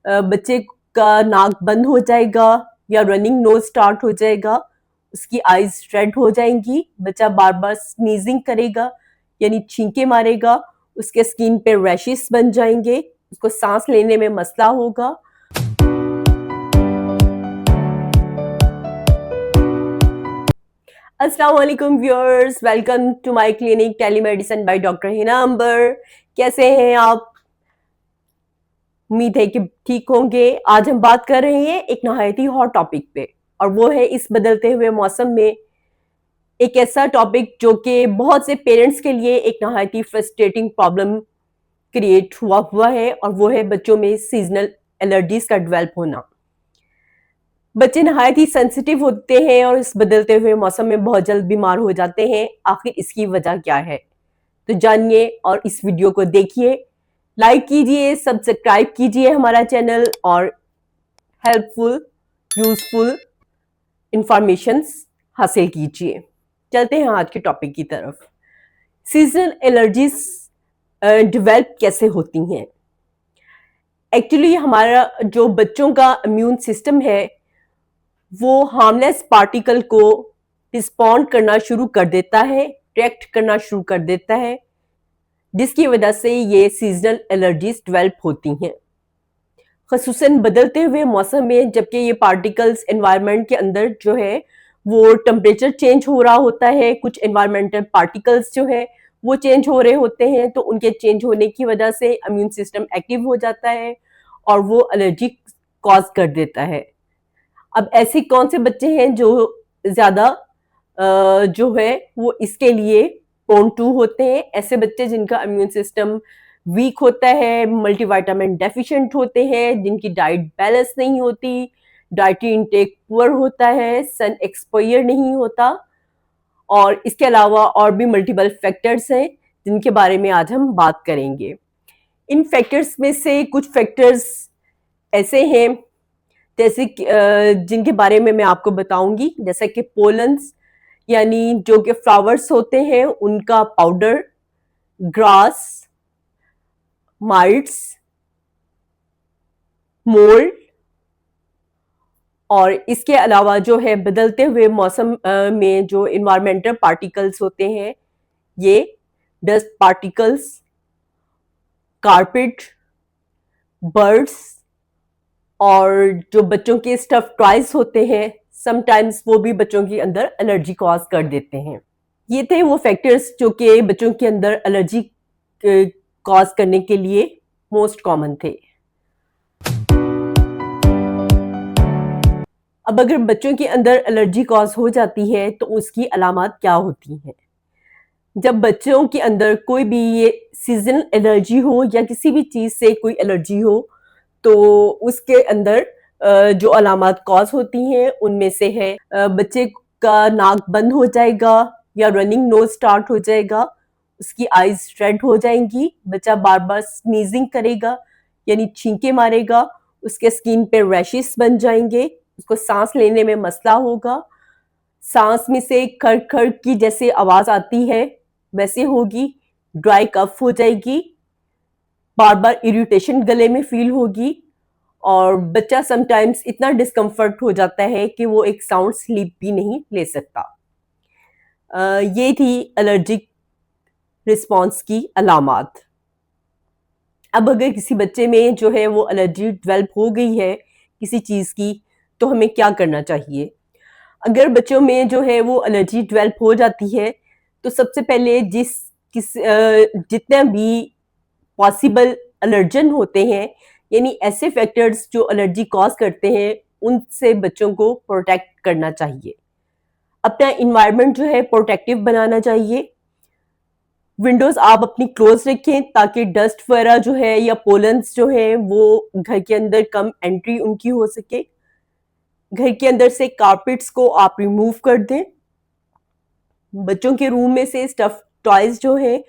बच्चे का नाक बंद हो जाएगा या रनिंग नोज स्टार्ट हो जाएगा, उसकी आईज रेड हो जाएंगी, बच्चा बार बार स्नीजिंग करेगा यानी छींके मारेगा, उसके स्किन पे रैशेस बन जाएंगे, उसको सांस लेने में मसला होगा। अस्सलाम वालेकुम viewers, welcome to my clinic telemedicine by doctor Hina Amber. कैसे हैं आप? उम्मीद है कि ठीक होंगे। आज हम बात कर रहे हैं एक नहायत ही हॉट टॉपिक पे, और वो है इस बदलते हुए मौसम में एक ऐसा टॉपिक जो कि बहुत से पेरेंट्स के लिए एक नहायत ही फ्रस्ट्रेटिंग प्रॉब्लम क्रिएट हुआ है, और वो है बच्चों में सीजनल एलर्जीज का डेवलप होना। बच्चे नहायत ही सेंसिटिव होते हैं और इस बदलते हुए मौसम में बहुत जल्द बीमार हो जाते हैं। आखिर इसकी वजह क्या है? तो जानिए और इस वीडियो को देखिए, लाइक कीजिए, सब्सक्राइब कीजिए हमारा चैनल और हेल्पफुल यूजफुल इंफॉर्मेशंस हासिल कीजिए। चलते हैं आज के टॉपिक की तरफ। सीजनल एलर्जीज डेवलप कैसे होती हैं? एक्चुअली हमारा जो बच्चों का इम्यून सिस्टम है वो हार्मलेस पार्टिकल को रिस्पॉन्ड करना शुरू कर देता है, रिएक्ट करना शुरू कर देता है, जिसकी वजह से ये सीजनल एलर्जीज डेवलप होती हैं। ख़ुसूसन बदलते हुए मौसम में, जबकि ये पार्टिकल्स एनवायरनमेंट के अंदर जो है वो टेम्परेचर चेंज हो रहा होता है, कुछ एनवायरमेंटल पार्टिकल्स जो है वो चेंज हो रहे होते हैं, तो उनके चेंज होने की वजह से इम्यून सिस्टम एक्टिव हो जाता है और वो एलर्जी कॉज कर देता है। अब ऐसे कौन से बच्चे हैं जो ज्यादा जो है वो इसके लिए प्रोन टू होते हैं? ऐसे बच्चे जिनका इम्यून सिस्टम वीक होता है, मल्टीविटामिन डेफिशिएंट होते हैं, जिनकी डाइट बैलेंस नहीं होती, डाइटरी इनटेक पुअर होता है, सन एक्सपोजर नहीं होता, और इसके अलावा और भी मल्टीपल फैक्टर्स हैं जिनके बारे में आज हम बात करेंगे। इन फैक्टर्स में से कुछ फैक्टर्स ऐसे हैं जैसे जिनके बारे में मैं आपको बताऊंगी, जैसे कि पोलन्स यानी जो कि फ्लावर्स होते हैं उनका पाउडर, ग्रास, माइट्स, मोल्ड, और इसके अलावा जो है बदलते हुए मौसम में जो इन्वायरमेंटल पार्टिकल्स होते हैं, ये डस्ट पार्टिकल्स, कारपेट, बर्ड्स, और जो बच्चों के स्टफ टॉयज होते हैं, समटाइम्स वो भी बच्चों के अंदर एलर्जी कॉज कर देते हैं। ये थे वो फैक्टर्स जो कि बच्चों के अंदर एलर्जी कॉज करने के लिए मोस्ट कॉमन थे। अब अगर बच्चों के अंदर एलर्जी कॉज हो जाती है तो उसकी अलामत क्या होती हैं? जब बच्चों के अंदर कोई भी ये सीजनल एलर्जी हो या किसी भी चीज़ से कोई एलर्जी हो, तो उसके अंदर जो अलामत कॉज होती हैं उनमें से है बच्चे का नाक बंद हो जाएगा या रनिंग नोज स्टार्ट हो जाएगा, उसकी आईज रेड हो जाएंगी, बच्चा बार बार स्नीजिंग करेगा यानी छींके मारेगा, उसके स्किन पे रैशेस बन जाएंगे, उसको सांस लेने में मसला होगा, सांस में से खड़ खड़ की जैसे आवाज आती है वैसे होगी, ड्राई कफ हो जाएगी, बार बार इरिटेशन गले में फील होगी, और बच्चा समटाइम्स इतना डिस्कम्फर्ट हो जाता है कि वो एक साउंड स्लीप भी नहीं ले सकता। ये थी एलर्जिक रिस्पॉन्स की अलामत। अब अगर किसी बच्चे में जो है वो एलर्जी डेवलप हो गई है किसी चीज़ की, तो हमें क्या करना चाहिए? अगर बच्चों में जो है वो एलर्जी डेवलप हो जाती है, तो सबसे पहले जितने भी पॉसिबल एलर्जन होते हैं, यानी ऐसे फैक्टर्स जो एलर्जी कॉज करते हैं, उनसे बच्चों को प्रोटेक्ट करना चाहिए। अपना इन्वायरमेंट जो है प्रोटेक्टिव बनाना चाहिए। विंडोज आप अपनी क्लोज रखें ताकि डस्ट वगैरह जो है या पोलन्स जो है वो घर के अंदर कम एंट्री उनकी हो सके। घर के अंदर से कारपेट्स को आप रिमूव कर दें। बच्चों के रूम में से स्टफ टॉयज जो है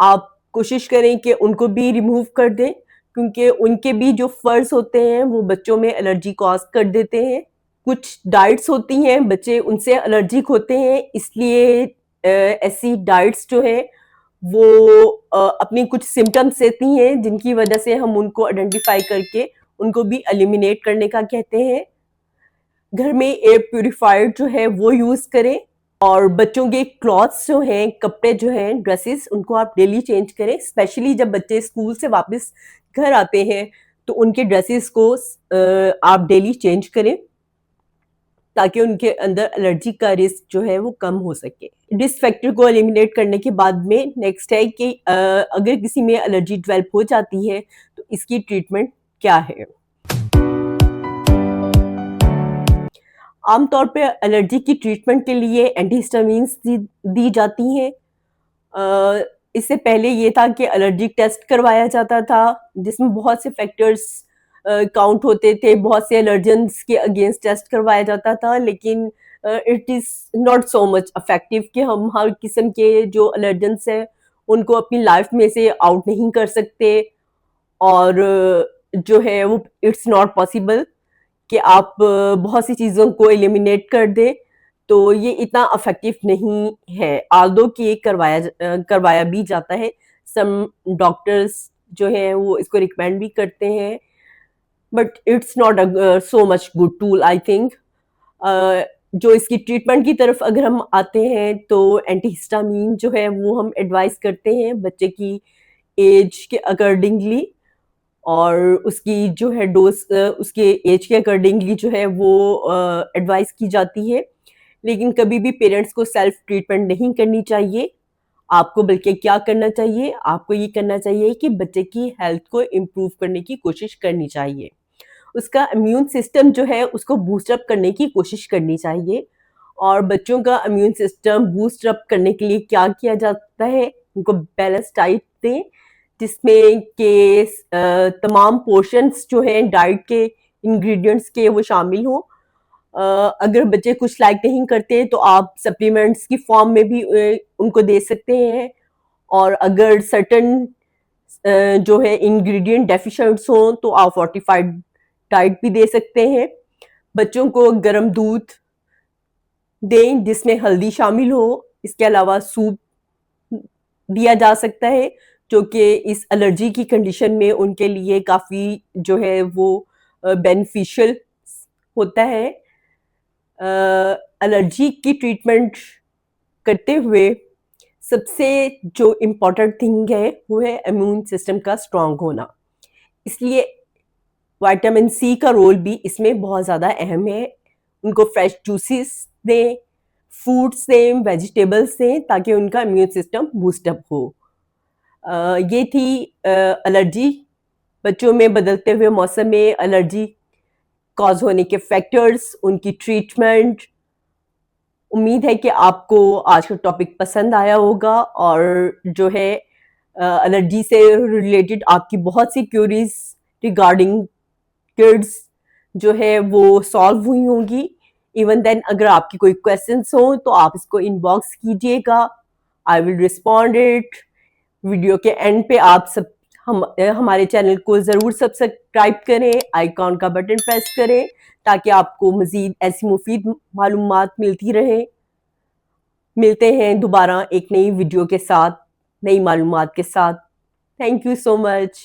आप कोशिश करें कि उनको भी रिमूव कर दें, क्योंकि उनके भी जो फर्स होते हैं वो बच्चों में एलर्जी कॉज कर देते हैं। कुछ डाइट्स होती हैं बच्चे उनसे एलर्जिक होते हैं, इसलिए ऐसी डाइट्स जो है वो अपनी कुछ सिम्टम्स देती हैं जिनकी वजह से हम उनको आइडेंटिफाई करके उनको भी एलिमिनेट करने का कहते हैं। घर में एयर प्यूरिफायर जो है वो यूज करें, और बच्चों के क्लॉथ्स जो हैं, कपड़े जो हैं, ड्रेसेस, उनको आप डेली चेंज करें। स्पेशली जब बच्चे स्कूल से वापस घर आते हैं तो उनके ड्रेसेस को आप डेली चेंज करें, ताकि उनके अंदर एलर्जी का रिस्क जो है वो कम हो सके। रिस्क फैक्टर को एलिमिनेट करने के बाद में नेक्स्ट है कि अगर किसी में एलर्जी डेवलप हो जाती है तो इसकी ट्रीटमेंट क्या है। आमतौर पे एलर्जी की ट्रीटमेंट के लिए एंटीहिस्टामिन्स दी जाती हैं। इससे पहले ये था कि एलर्जी टेस्ट करवाया जाता था, जिसमें बहुत से फैक्टर्स काउंट होते थे, बहुत से एलर्जेंस के अगेंस्ट टेस्ट करवाया जाता था, लेकिन it is not so much effective कि हम हर किस्म के जो एलर्जेंस हैं उनको अपनी लाइफ में से आउट नहीं कर सकते, और जो है वो इट्स नॉट पॉसिबल कि आप बहुत सी चीज़ों को एलिमिनेट कर दें। तो ये इतना इफेक्टिव नहीं है, आल्दो कि करवाया भी जाता है। सम डॉक्टर्स जो हैं वो इसको रिकमेंड भी करते हैं, but it's not so much good tool I think. जो इसकी ट्रीटमेंट की तरफ अगर हम आते हैं तो एंटीहिस्टामिन जो है वो हम एडवाइस करते हैं बच्चे की एज के अकॉर्डिंगली, और उसकी जो है डोज उसके एज के अकॉर्डिंगली जो है वो एडवाइस की जाती है। लेकिन कभी भी पेरेंट्स को सेल्फ ट्रीटमेंट नहीं करनी चाहिए। आपको बल्कि क्या करना चाहिए, आपको ये करना चाहिए कि बच्चे की हेल्थ को इम्प्रूव करने की कोशिश करनी चाहिए। उसका इम्यून सिस्टम जो है उसको बूस्ट अप करने की कोशिश करनी चाहिए। और बच्चों का इम्यून सिस्टम बूस्ट अप करने के लिए क्या किया जाता है, उनको बैलेंस डाइट दें, जिसमें के तमाम पोर्शंस जो हैं डाइट के इंग्रेडिएंट्स के वो शामिल हों। अगर बच्चे कुछ लाइक नहीं करते तो आप सप्लीमेंट्स की फॉर्म में भी उनको दे सकते हैं, और अगर सर्टन जो है इंग्रेडिएंट डेफिशिएंट्स हों तो आप फोर्टिफाइड डाइट भी दे सकते हैं। बच्चों को गर्म दूध दें जिसमें हल्दी शामिल हो। इसके अलावा सूप दिया जा सकता है, जो कि इस एलर्जी की कंडीशन में उनके लिए काफ़ी जो है वो बेनिफिशियल होता है। एलर्जी की ट्रीटमेंट करते हुए सबसे जो इम्पोर्टेंट थिंग है वो है इम्यून सिस्टम का स्ट्रांग होना। इसलिए विटामिन सी का रोल भी इसमें बहुत ज़्यादा अहम है। उनको फ्रेश जूसेस दें, फ्रूट्स दें, वेजिटेबल्स दें, ताकि उनका इम्यून सिस्टम बूस्टअप हो। ये थी एलर्जी। बच्चों में बदलते हुए मौसम में एलर्जी कॉज होने के फैक्टर्स, उनकी ट्रीटमेंट। उम्मीद है कि आपको आज का टॉपिक पसंद आया होगा, और जो है एलर्जी से रिलेटेड आपकी बहुत सी क्यूरीज रिगार्डिंग किड्स जो है वो सॉल्व हुई होंगी। इवन देन अगर आपकी कोई क्वेश्चंस हो तो आप इसको इनबॉक्स कीजिएगा, I will respond it. Video के एंड पे आप सब हमारे चैनल को ज़रूर सब्सक्राइब करें, आइकॉन का बटन प्रेस करें, ताकि आपको मज़ीद ऐसी मुफीद मालूमात मिलती रहे। मिलते हैं दोबारा एक नई वीडियो के साथ, नई मालूमात के साथ। Thank you so much.